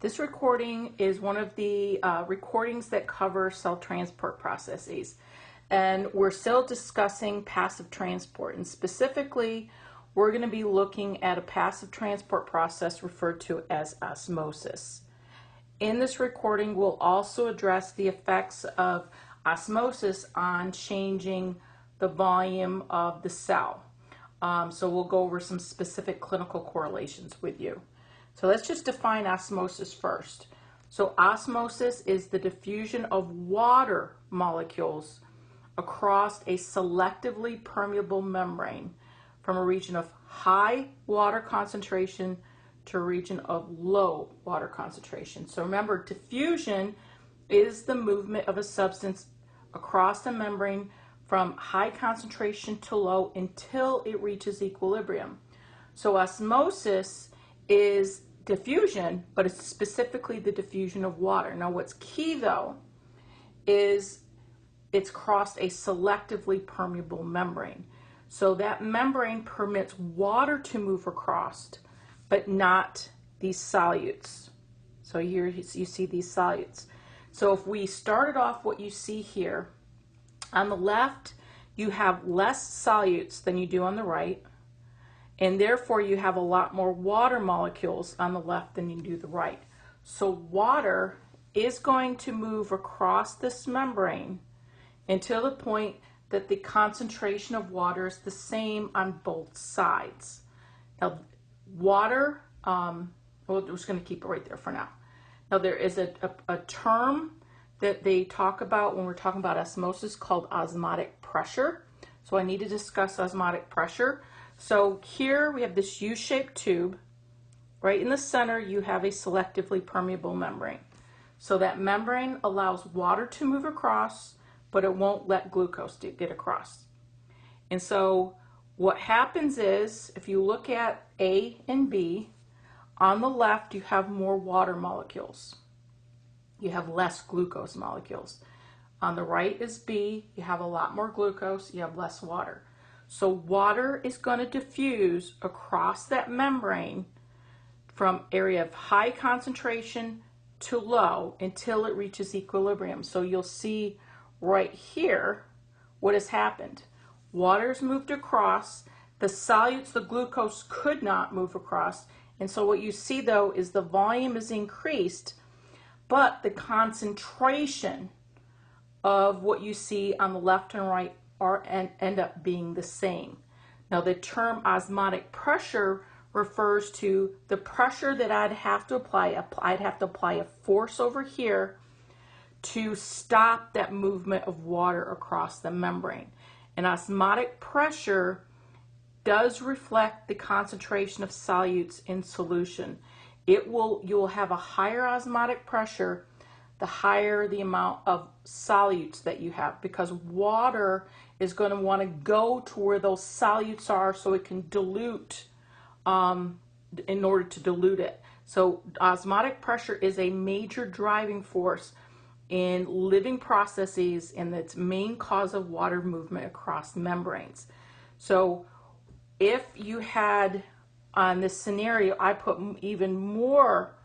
This recording is one of the recordings that cover cell transport processes. And we're still discussing passive transport. And specifically, we're going to be looking at a passive transport process referred to as osmosis. In this recording, we'll also address the effects of osmosis on changing the volume of the cell. So we'll go over some specific clinical correlations with you. So let's just define osmosis first. So osmosis is the diffusion of water molecules across a selectively permeable membrane from a region of high water concentration to a region of low water concentration. So remember, diffusion is the movement of a substance across the membrane from high concentration to low until it reaches equilibrium. So osmosis is diffusion, but it's specifically the diffusion of water. Now what's key though is it's crossed a selectively permeable membrane. So that membrane permits water to move across, but not these solutes. So here you see these solutes. So if we started off what you see here, on the left you have less solutes than you do on the right, and therefore you have a lot more water molecules on the left than you do the right. So water is going to move across this membrane until the point that the concentration of water is the same on both sides. Now water, we're just going to keep it right there for now. Now there is a term that they talk about when we're talking about osmosis called osmotic pressure. So I need to discuss osmotic pressure. So here we have this U-shaped tube. Right in the center you have a selectively permeable membrane. So that membrane allows water to move across, but it won't let glucose get across. And so what happens is, if you look at A and B, on the left you have more water molecules. You have less glucose molecules. On the right is B, you have a lot more glucose, you have less water. So water is going to diffuse across that membrane from area of high concentration to low until it reaches equilibrium. So you'll see right here what has happened. Water's moved across, the solutes, the glucose could not move across, and so what you see though is the volume is increased, but the concentration of what you see on the left and right end up being the same. Now the term osmotic pressure refers to the pressure that I'd have to apply. I'd have to apply a force over here to stop that movement of water across the membrane. And osmotic pressure does reflect the concentration of solutes in solution. You'll have a higher osmotic pressure the higher the amount of solutes that you have, because water is going to want to go to where those solutes are so it can dilute in order to dilute it. So osmotic pressure is a major driving force in living processes and its main cause of water movement across membranes. So if you had, on this scenario, I put even more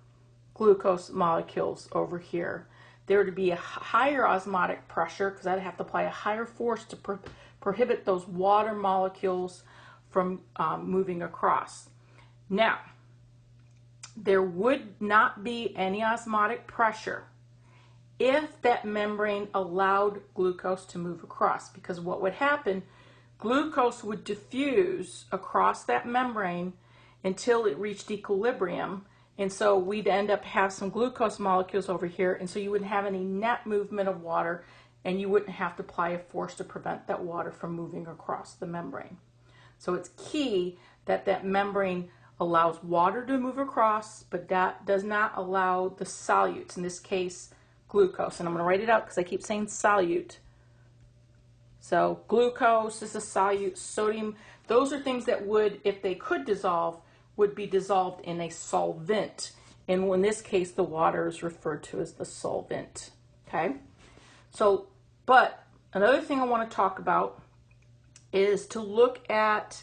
glucose molecules over here, there would be a higher osmotic pressure because I'd have to apply a higher force to prohibit those water molecules from moving across. Now, there would not be any osmotic pressure if that membrane allowed glucose to move across, because what would happen, glucose would diffuse across that membrane until it reached equilibrium, and so we'd end up have some glucose molecules over here, and so you wouldn't have any net movement of water, and you wouldn't have to apply a force to prevent that water from moving across the membrane. So it's key that that membrane allows water to move across, but that does not allow the solutes, in this case glucose, and I'm going to write it out because I keep saying solute. So glucose is a solute, sodium, those are things that would, if they could dissolve, would be dissolved in a solvent. And in this case, the water is referred to as the solvent. Okay? So, but another thing I want to talk about is to look at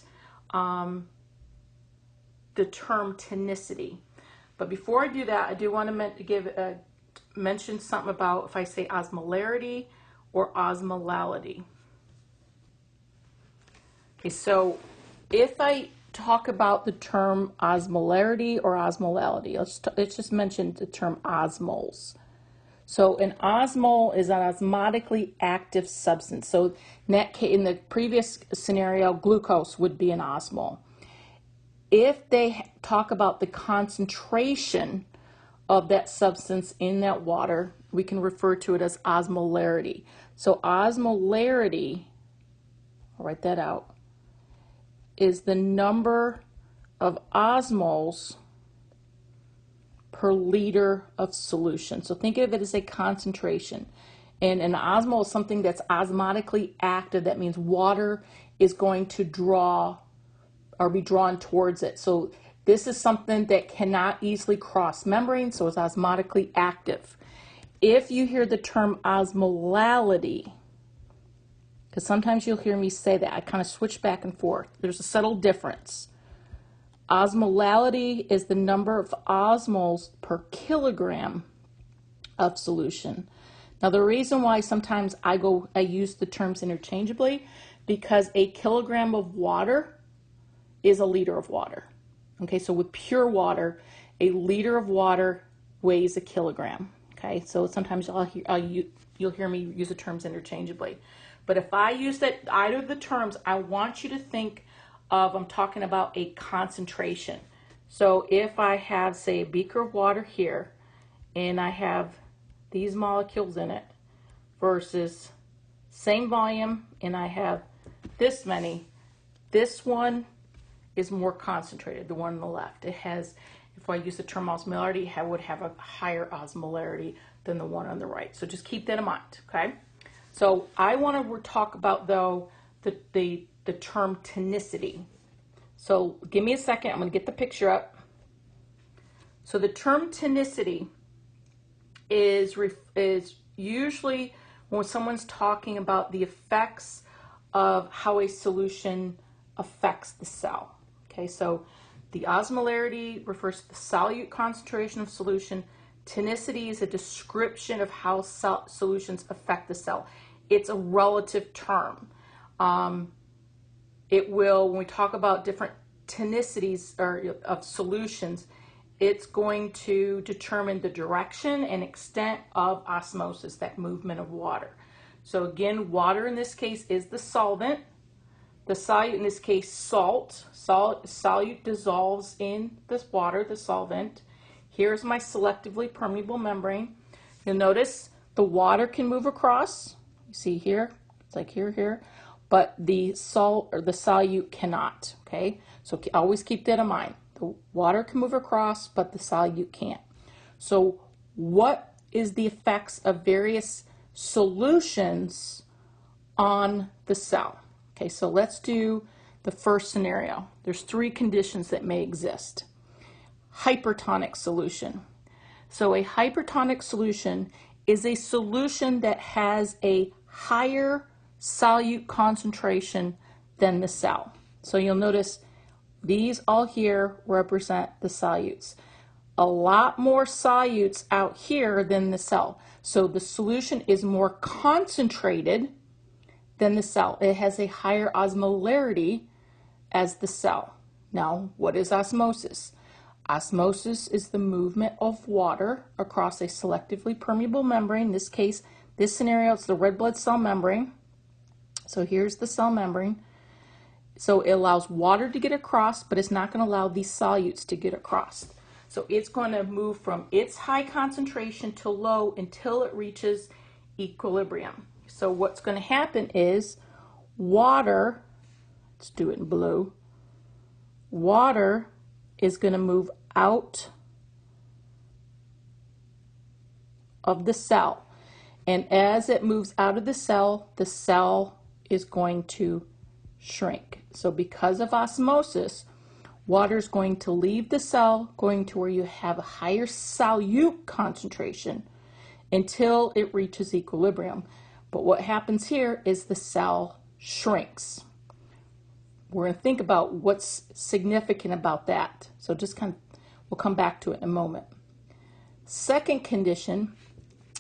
the term tonicity. But before I do that, I do want to mention something about if I say osmolarity or osmolality. Okay, so if I talk about the term osmolarity or osmolality, let's just mention the term osmoles. So an osmole is an osmotically active substance. So in the previous scenario, glucose would be an osmole. If they talk about the concentration of that substance in that water, we can refer to it as osmolarity. So osmolarity, I'll write that out, is the number of osmoles per liter of solution. So think of it as a concentration. And an osmole is something that's osmotically active. That means water is going to draw or be drawn towards it. So this is something that cannot easily cross membrane, so it's osmotically active. If you hear the term osmolality, because sometimes you'll hear me say that, I kind of switch back and forth. There's a subtle difference. Osmolality is the number of osmoles per kilogram of solution. Now the reason why sometimes I use the terms interchangeably, because a kilogram of water is a liter of water. Okay, so with pure water, a liter of water weighs a kilogram. Okay, so sometimes you'll hear me use the terms interchangeably. But if I use either of the terms, I want you to think of, I'm talking about a concentration. So if I have, say, a beaker of water here, and I have these molecules in it, versus same volume, and I have this many, this one is more concentrated, the one on the left. It has, if I use the term osmolarity, it would have a higher osmolarity than the one on the right. So just keep that in mind, okay? So I want to talk about, though, the term tonicity. So give me a second. I'm going to get the picture up. So the term tonicity is usually when someone's talking about the effects of how a solution affects the cell. Okay, so the osmolarity refers to the solute concentration of solution. Tonicity is a description of how solutions affect the cell. It's a relative term. It will, when we talk about different tonicities of solutions, it's going to determine the direction and extent of osmosis, that movement of water. So again, water in this case is the solvent. The solute in this case, salt. Solute dissolves in this water, the solvent. Here's my selectively permeable membrane. You'll notice the water can move across. You see here, it's like here, but the salt or the solute cannot, okay? So always keep that in mind. The water can move across, but the solute can't. So what is the effects of various solutions on the cell? Okay, so let's do the first scenario. There's three conditions that may exist. Hypertonic solution. So a hypertonic solution is a solution that has a higher solute concentration than the cell. So you'll notice these all here represent the solutes. A lot more solutes out here than the cell. So the solution is more concentrated than the cell. It has a higher osmolarity as the cell. Now, what is osmosis? Osmosis is the movement of water across a selectively permeable membrane. In this case, this scenario, it's the red blood cell membrane. So here's the cell membrane. So it allows water to get across, but it's not going to allow these solutes to get across. So it's going to move from its high concentration to low until it reaches equilibrium. So what's going to happen is water, let's do it in blue, water is going to move out of the cell. And as it moves out of the cell is going to shrink. So because of osmosis, water is going to leave the cell, going to where you have a higher solute concentration until it reaches equilibrium. But what happens here is the cell shrinks. We're going to think about what's significant about that. So just kind of We'll come back to it in a moment. Second condition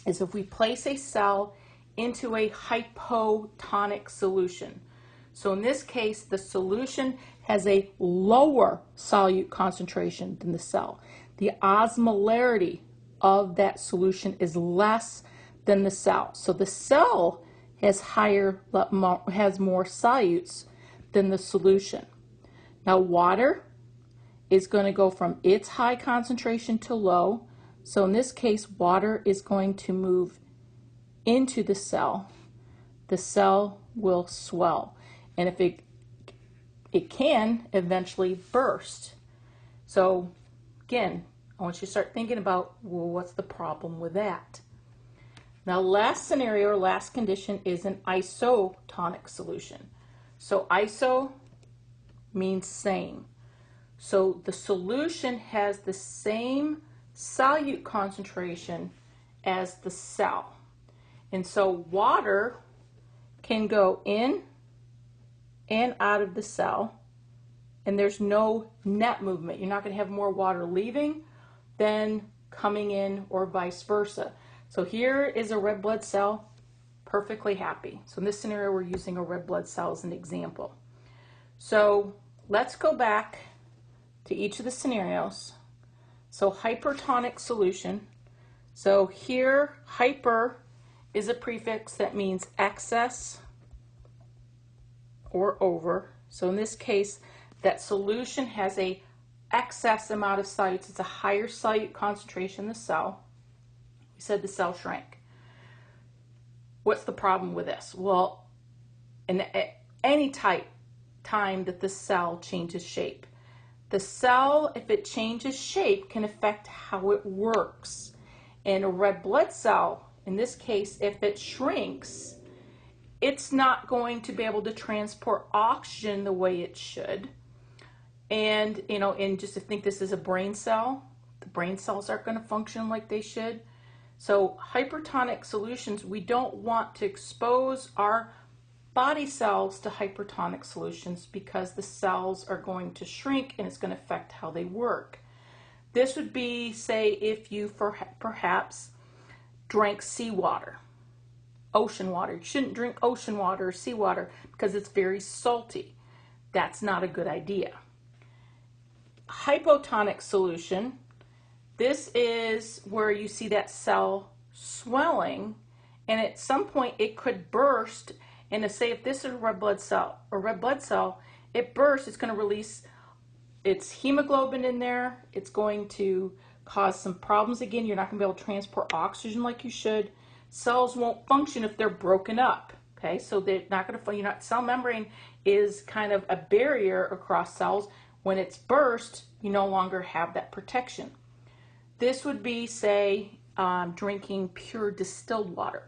is if we place a cell into a hypotonic solution. So in this case, the solution has a lower solute concentration than the cell. The osmolarity of that solution is less than the cell. So the cell has more solutes than the solution. Now water is going to go from its high concentration to low. So in this case, water is going to move into the cell. The cell will swell. And if it can eventually burst. So again, I want you to start thinking about, well, what's the problem with that? Now, last scenario or last condition is an isotonic solution. So iso means same. So the solution has the same solute concentration as the cell. And so water can go in and out of the cell, and there's no net movement. You're not going to have more water leaving than coming in, or vice versa. So here is a red blood cell, perfectly happy. So in this scenario, we're using a red blood cell as an example. So let's go back to each of the scenarios. So hypertonic solution. So here, hyper is a prefix that means excess or over. So in this case, that solution has a excess amount of solutes. It's a higher solute concentration in the cell. We said the cell shrank. What's the problem with this? Well, in any time that the cell changes shape, the cell, if it changes shape, can affect how it works. And a red blood cell, in this case, if it shrinks, it's not going to be able to transport oxygen the way it should. And, and just to think this is a brain cell, the brain cells aren't going to function like they should. So hypertonic solutions, we don't want to expose our body cells to hypertonic solutions because the cells are going to shrink and it's going to affect how they work. This would be, say, if you perhaps drank seawater, ocean water. You shouldn't drink ocean water or seawater because it's very salty. That's not a good idea. Hypotonic solution, this is where you see that cell swelling, and at some point it could burst. And to say if this is a red blood cell, it bursts, it's going to release its hemoglobin in there. It's going to cause some problems again. You're not going to be able to transport oxygen like you should. Cells won't function if they're broken up. Okay, so they're not going to function. Cell membrane is kind of a barrier across cells. When it's burst, you no longer have that protection. This would be, say, drinking pure distilled water.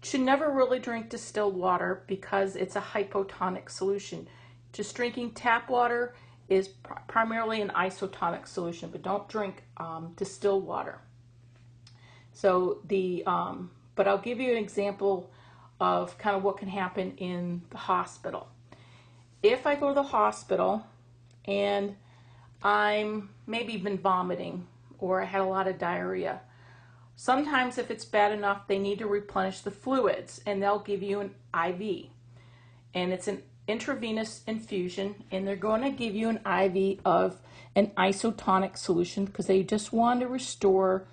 Should never really drink distilled water because it's a hypotonic solution. Just drinking tap water is primarily an isotonic solution, but don't drink distilled water. So but I'll give you an example of kind of what can happen in the hospital. If I go to the hospital and I'm maybe been vomiting or I had a lot of diarrhea, sometimes if it's bad enough, they need to replenish the fluids and they'll give you an IV. And it's an intravenous infusion, and they're going to give you an IV of an isotonic solution because they just want to restore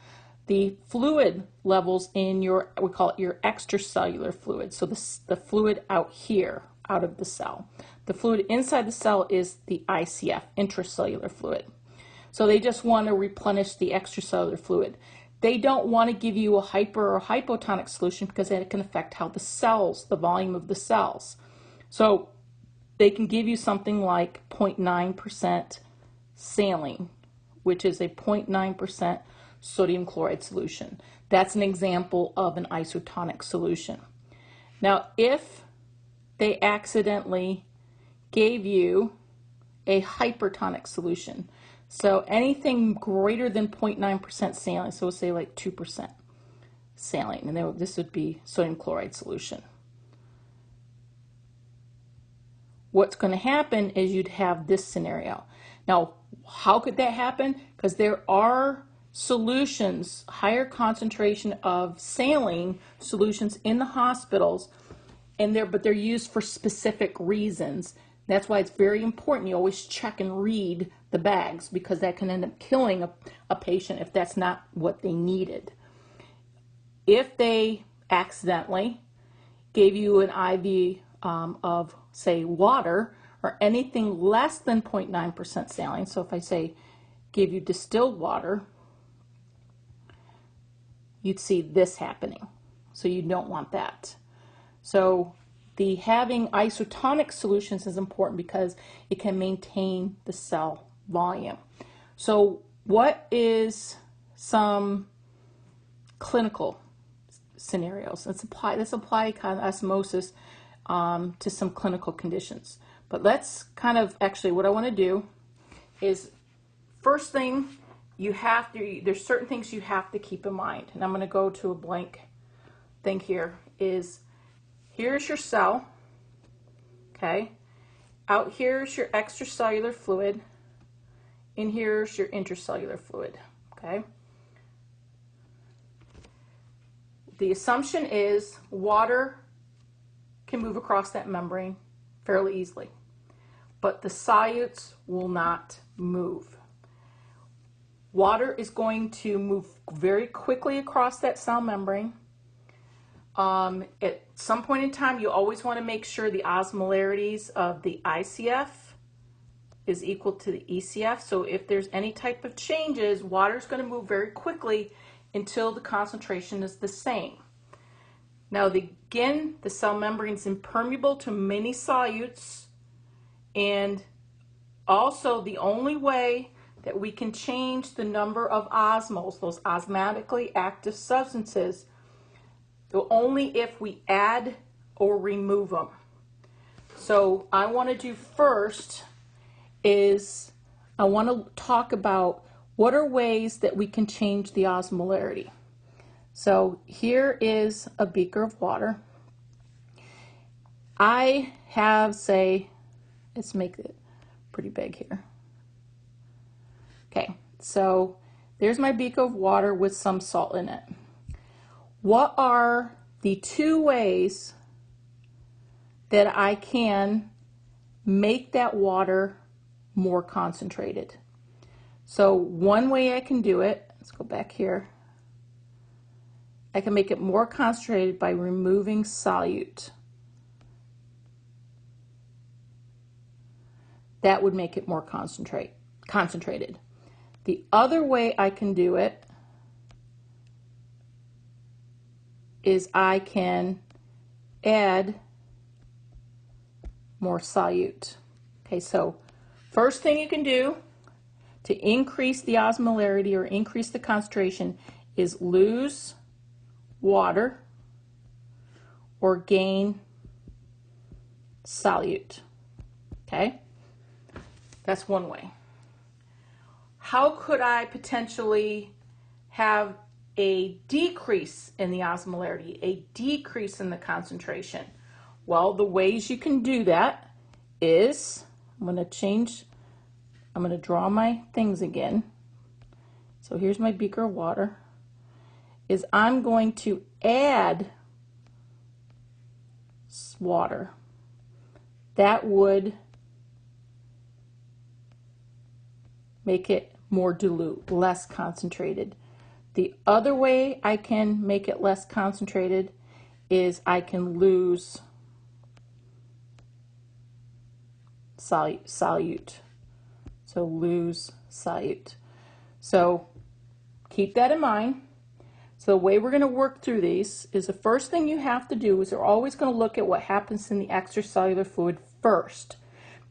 the fluid levels in your, we call it your extracellular fluid. So the fluid out here, out of the cell. The fluid inside the cell is the ICF, intracellular fluid. So they just want to replenish the extracellular fluid. They don't want to give you a hyper or hypotonic solution because that can affect how the cells, the volume of the cells. So they can give you something like 0.9% saline, which is a 0.9% sodium chloride solution. That's an example of an isotonic solution. Now, if they accidentally gave you a hypertonic solution, so anything greater than 0.9% saline, so we'll say like 2% saline, and then this would be sodium chloride solution. What's going to happen is you'd have this scenario. Now, how could that happen? because there are solutions, higher concentration of saline solutions in the hospitals, and but they're used for specific reasons. That's why it's very important you always check and read the bags, because that can end up killing a patient if that's not what they needed. If they accidentally gave you an IV of, say, water or anything less than 0.9% saline, so if I say gave you distilled water, you'd see this happening. So you don't want that. So having isotonic solutions is important because it can maintain the cell volume. So what is some clinical scenarios? Let's apply kind of osmosis to some clinical conditions. But let's kind of, actually what I want to do is, first thing there's certain things you have to keep in mind. And I'm going to go to a blank thing here. Here's your cell, okay? Out here's your extracellular fluid, and here's your intracellular fluid, okay? The assumption is water can move across that membrane fairly easily, but the solutes will not move. Water is going to move very quickly across that cell membrane. At some point in time, you always want to make sure the osmolarities of the ICF is equal to the ECF. So if there's any type of changes, water is going to move very quickly until the concentration is the same. Now, again, the cell membrane is impermeable to many solutes, and also the only way that we can change the number of osmoles, those osmotically active substances, only if we add or remove them. So I want to do first is I want to talk about what are ways that we can change the osmolarity. So here is a beaker of water. I have, say, let's make it pretty big here. Okay, so there's my beaker of water with some salt in it. What are the two ways that I can make that water more concentrated? So one way I can do it, let's go back here. I can make it more concentrated by removing solute. That would make it more concentrated. The other way I can do it is I can add more solute. Okay, so first thing you can do to increase the osmolarity or increase the concentration is lose water or gain solute. Okay, that's one way. How could I potentially have a decrease in the osmolarity, a decrease in the concentration? Well, the ways you can do that is, I'm going to draw my things again. So here's my beaker of water, is I'm going to add water. That would make it more dilute, less concentrated. The other way I can make it less concentrated is I can lose solute. So lose solute. So keep that in mind. So the way we're going to work through these is the first thing you have to do is we're always going to look at what happens in the extracellular fluid first,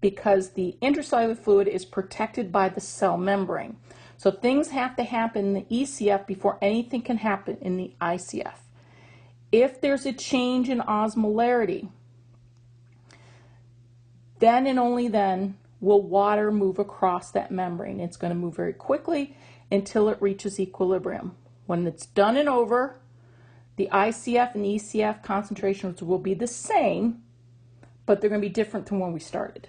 because the intracellular fluid is protected by the cell membrane. So things have to happen in the ECF before anything can happen in the ICF. If there's a change in osmolarity, then and only then will water move across that membrane. It's going to move very quickly until it reaches equilibrium. When it's done and over, the ICF and the ECF concentrations will be the same, but they're going to be different from when we started.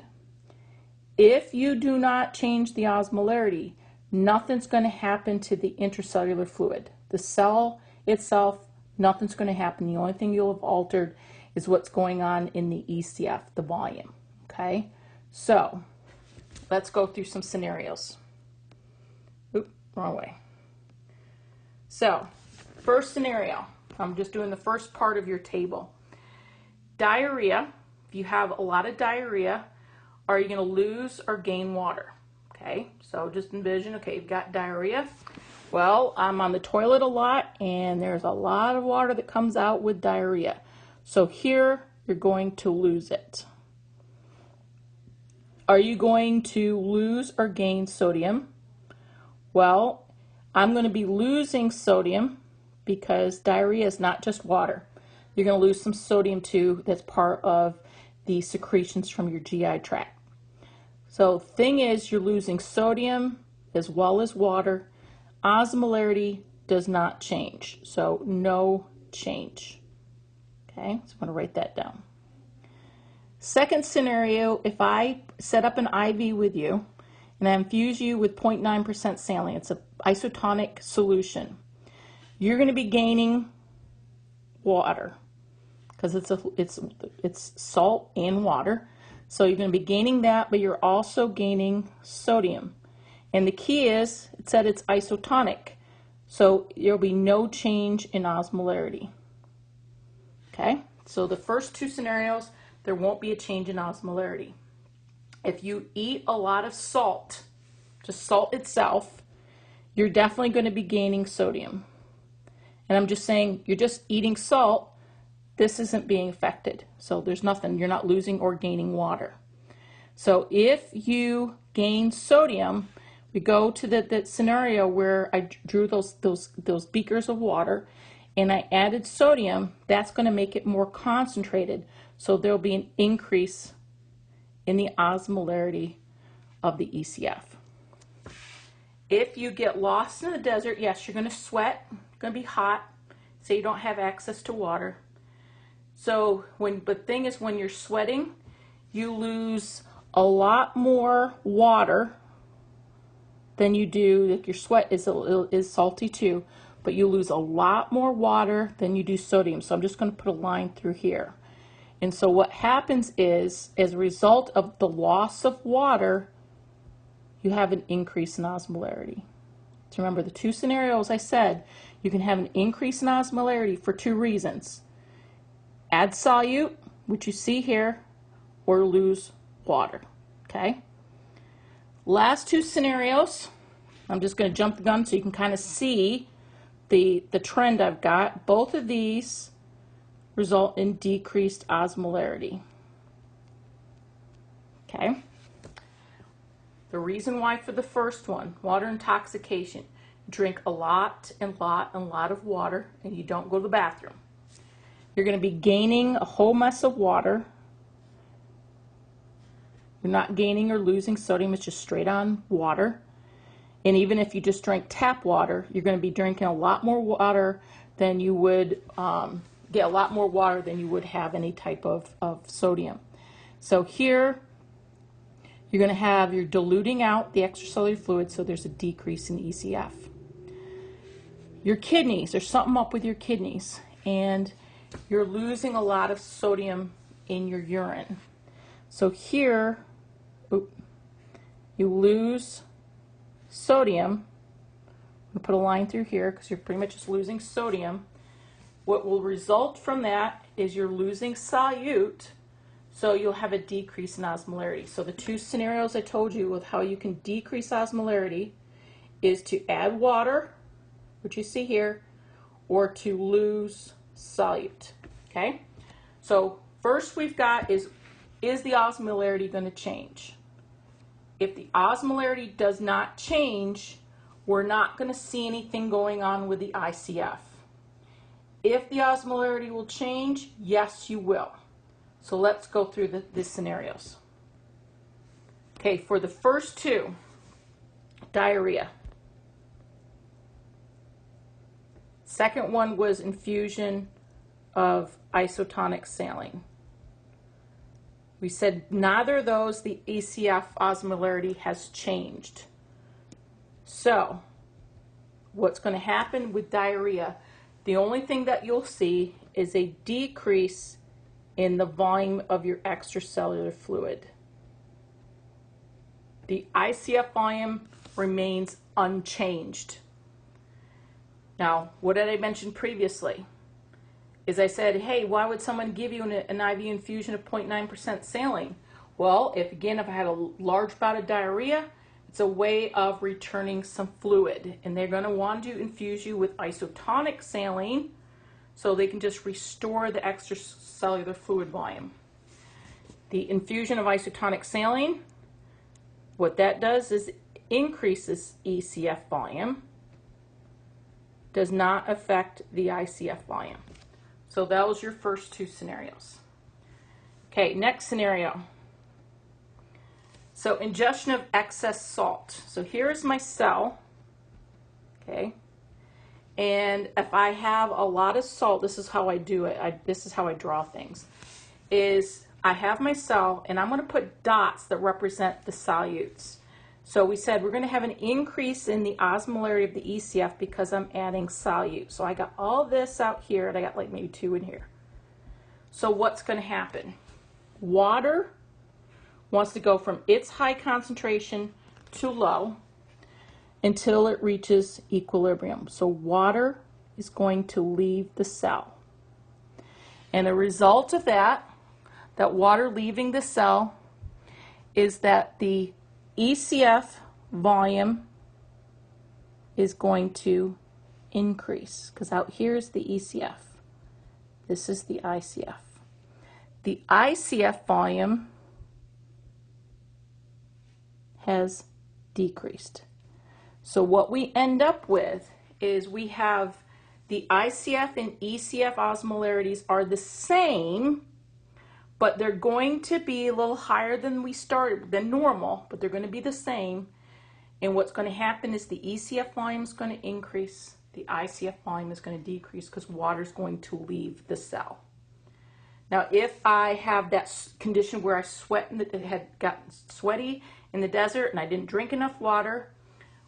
If you do not change the osmolarity, nothing's going to happen to the intracellular fluid. The cell itself, nothing's going to happen. The only thing you'll have altered is what's going on in the ECF, the volume. Okay, so let's go through some scenarios. Oop, wrong way. So, first scenario, I'm just doing the first part of your table. Diarrhea, if you have a lot of diarrhea, are you going to lose or gain water? Okay, so just envision, okay, you've got diarrhea. Well, I'm on the toilet a lot and there's a lot of water that comes out with diarrhea. So here, you're going to lose it. Are you going to lose or gain sodium? Well, I'm going to be losing sodium because diarrhea is not just water. You're going to lose some sodium too. That's part of the secretions from your GI tract. So thing is, you're losing sodium as well as water. Osmolarity does not change, so no change. Okay, so I'm going to write that down. Second scenario, if I set up an IV with you and I infuse you with 0.9% saline, it's an isotonic solution, you're going to be gaining water because it's salt and water. So you're going to be gaining that, but you're also gaining sodium. And the key is, it said it's isotonic, so there'll be no change in osmolarity. Okay, so the first two scenarios, there won't be a change in osmolarity. If you eat a lot of salt, just salt itself, you're definitely going to be gaining sodium. And I'm just saying, you're just eating salt, this isn't being affected. So there's nothing, you're not losing or gaining water. So if you gain sodium, we go to that scenario where I drew those beakers of water and I added sodium, that's going to make it more concentrated. So there'll be an increase in the osmolarity of the ECF. If you get lost in the desert, yes, you're going to sweat, it's going to be hot, so you don't have access to water. So the thing is, when you're sweating, you lose a lot more water than you do. Like your sweat is salty too, but you lose a lot more water than you do sodium. So I'm just going to put a line through here. And so what happens is, as a result of the loss of water, you have an increase in osmolarity. So remember the two scenarios I said, you can have an increase in osmolarity for two reasons. Add solute, which you see here, or lose water. Okay? Last two scenarios, I'm just going to jump the gun so you can kind of see the trend I've got. Both of these result in decreased osmolarity. Okay? The reason why for the first one, water intoxication, drink a lot of water and you don't go to the bathroom. You're going to be gaining a whole mess of water. You're not gaining or losing sodium, it's just straight on water. And even if you just drink tap water, you're going to be drinking a lot more water than you would get a lot more water than you would have any type of sodium. So here, you're going to have, you're diluting out the extracellular fluid, so there's a decrease in ECF. Your kidneys, there's something up with your kidneys, and you're losing a lot of sodium in your urine. So here, you lose sodium. I'm going to put a line through here because you're pretty much just losing sodium. What will result from that is you're losing solute, so you'll have a decrease in osmolarity. So the two scenarios I told you with how you can decrease osmolarity is to add water, which you see here, or to lose solute. Okay? So first we've got is the osmolarity going to change? If the osmolarity does not change, we're not going to see anything going on with the ICF. If the osmolarity will change, yes, you will. So let's go through the scenarios. Okay, for the first two, diarrhea. Second one was infusion of isotonic saline. We said neither of those, the ECF osmolarity has changed. So what's going to happen with diarrhea, the only thing that you'll see is a decrease in the volume of your extracellular fluid. The ICF volume remains unchanged. Now, what did I mention previously? Is I said, hey, why would someone give you an IV infusion of 0.9% saline? Well, if I had a large bout of diarrhea, it's a way of returning some fluid, and they're going to want to infuse you with isotonic saline so they can just restore the extracellular fluid volume. The infusion of isotonic saline, what that does is increases ECF volume, does not affect the ICF volume. So that was your first two scenarios. Okay, next scenario. So ingestion of excess salt. So here's my cell, okay? And if I have a lot of salt, this is how I do it. This is how I draw things. Is I have my cell, and I'm going to put dots that represent the solutes. So we said we're going to have an increase in the osmolarity of the ECF because I'm adding solute. So I got all this out here, and I got like maybe 2 in here. So what's going to happen? Water wants to go from its high concentration to low until it reaches equilibrium. So water is going to leave the cell. And the result of that water leaving the cell, is that the ECF volume is going to increase, because out here is the ECF. This is the ICF. The ICF volume has decreased. So what we end up with is we have the ICF and ECF osmolarities are the same, but they're going to be a little higher than we started, than normal, but they're going to be the same. And what's going to happen is the ECF volume is going to increase, the ICF volume is going to decrease because water is going to leave the cell. Now, if I have that condition where I had gotten sweaty in the desert and I didn't drink enough water,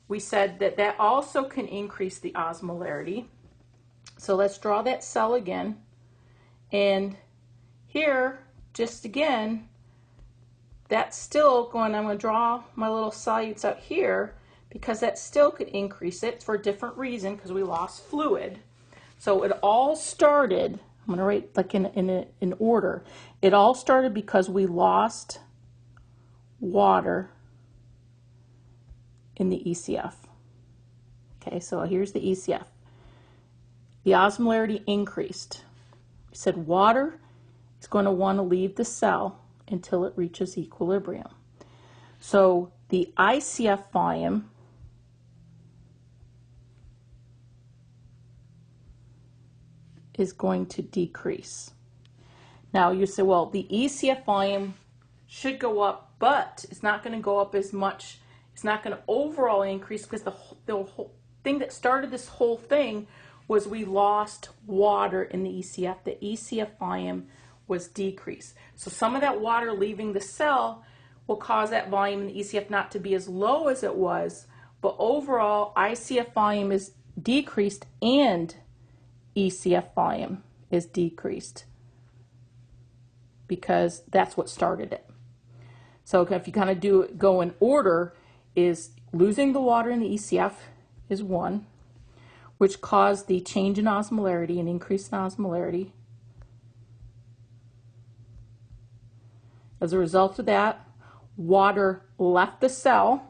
we said that also can increase the osmolarity. So let's draw that cell again. And here, just again, that's still going, I'm going to draw my little solutes out here because that still could increase it for a different reason because we lost fluid. So it all started, I'm going to write like in order. It all started because we lost water in the ECF. Okay, so here's the ECF. The osmolarity increased. We said water is going to want to leave the cell until it reaches equilibrium. So the ICF volume is going to decrease. Now you say, well, the ECF volume should go up, but it's not going to go up as much. It's not going to overall increase because the whole thing that started this whole thing was we lost water in the ECF. The ECF volume was decreased. So some of that water leaving the cell will cause that volume in the ECF not to be as low as it was, but overall ICF volume is decreased and ECF volume is decreased because that's what started it. So if you kind of go in order, is losing the water in the ECF is one, which caused the change in osmolarity and increase in osmolarity. As a result of that, water left the cell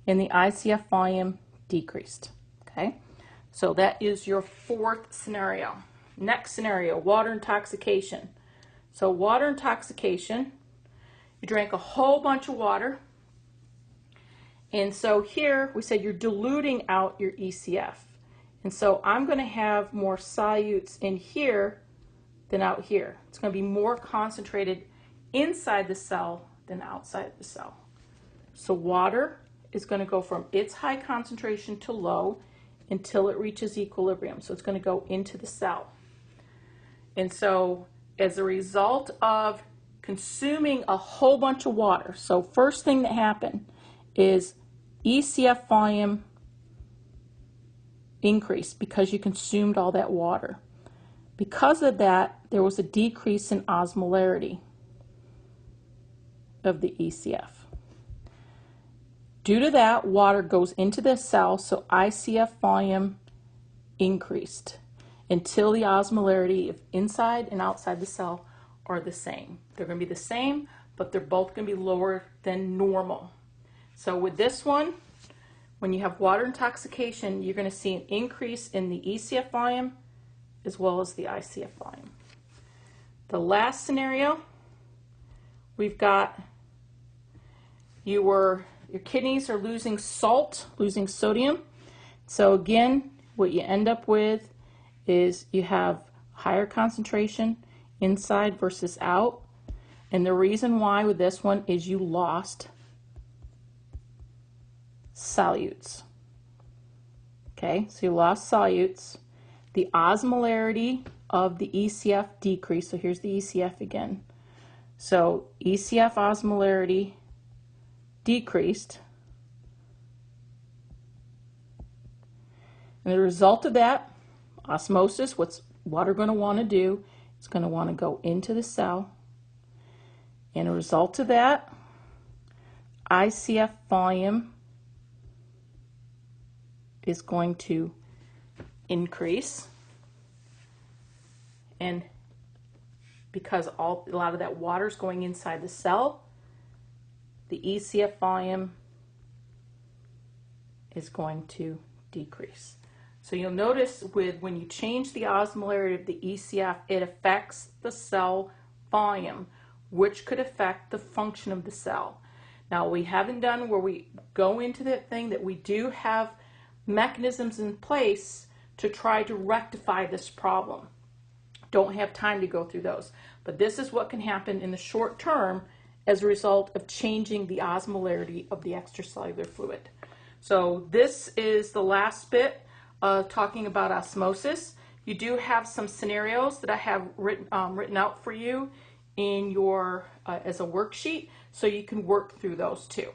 and the ICF volume decreased. Okay, so that is your fourth scenario. Next scenario, water intoxication. So water intoxication, you drank a whole bunch of water, and so here we said you're diluting out your ECF. And so I'm going to have more solutes in here than out here. It's going to be more concentrated inside the cell than outside the cell. So water is going to go from its high concentration to low until it reaches equilibrium. So it's going to go into the cell. And so as a result of consuming a whole bunch of water, so first thing that happened is ECF volume increased because you consumed all that water. Because of that, there was a decrease in osmolarity of the ECF. Due to that, water goes into the cell, so ICF volume increased until the osmolarity of inside and outside the cell are the same. They're going to be the same, but they're both going to be lower than normal. So with this one, when you have water intoxication, you're going to see an increase in the ECF volume as well as the ICF volume. The last scenario, we've got your kidneys are losing salt, losing sodium. So again, what you end up with is you have higher concentration inside versus out. And the reason why with this one is you lost solutes. Okay, so you lost solutes. The osmolarity of the ECF decreased. So here's the ECF again. So ECF osmolarity decreased. And the result of that, osmosis, what's water going to want to do? It's going to want to go into the cell. And a result of that, ICF volume is going to increase. And because a lot of that water is going inside the cell, the ECF volume is going to decrease. So you'll notice when you change the osmolarity of the ECF, it affects the cell volume, which could affect the function of the cell. Now, we haven't done where we go into that thing that we do have mechanisms in place to try to rectify this problem. Don't have time to go through those. But this is what can happen in the short term as a result of changing the osmolarity of the extracellular fluid. So this is the last bit of talking about osmosis. You do have some scenarios that I have written out for you in your as a worksheet, so you can work through those too.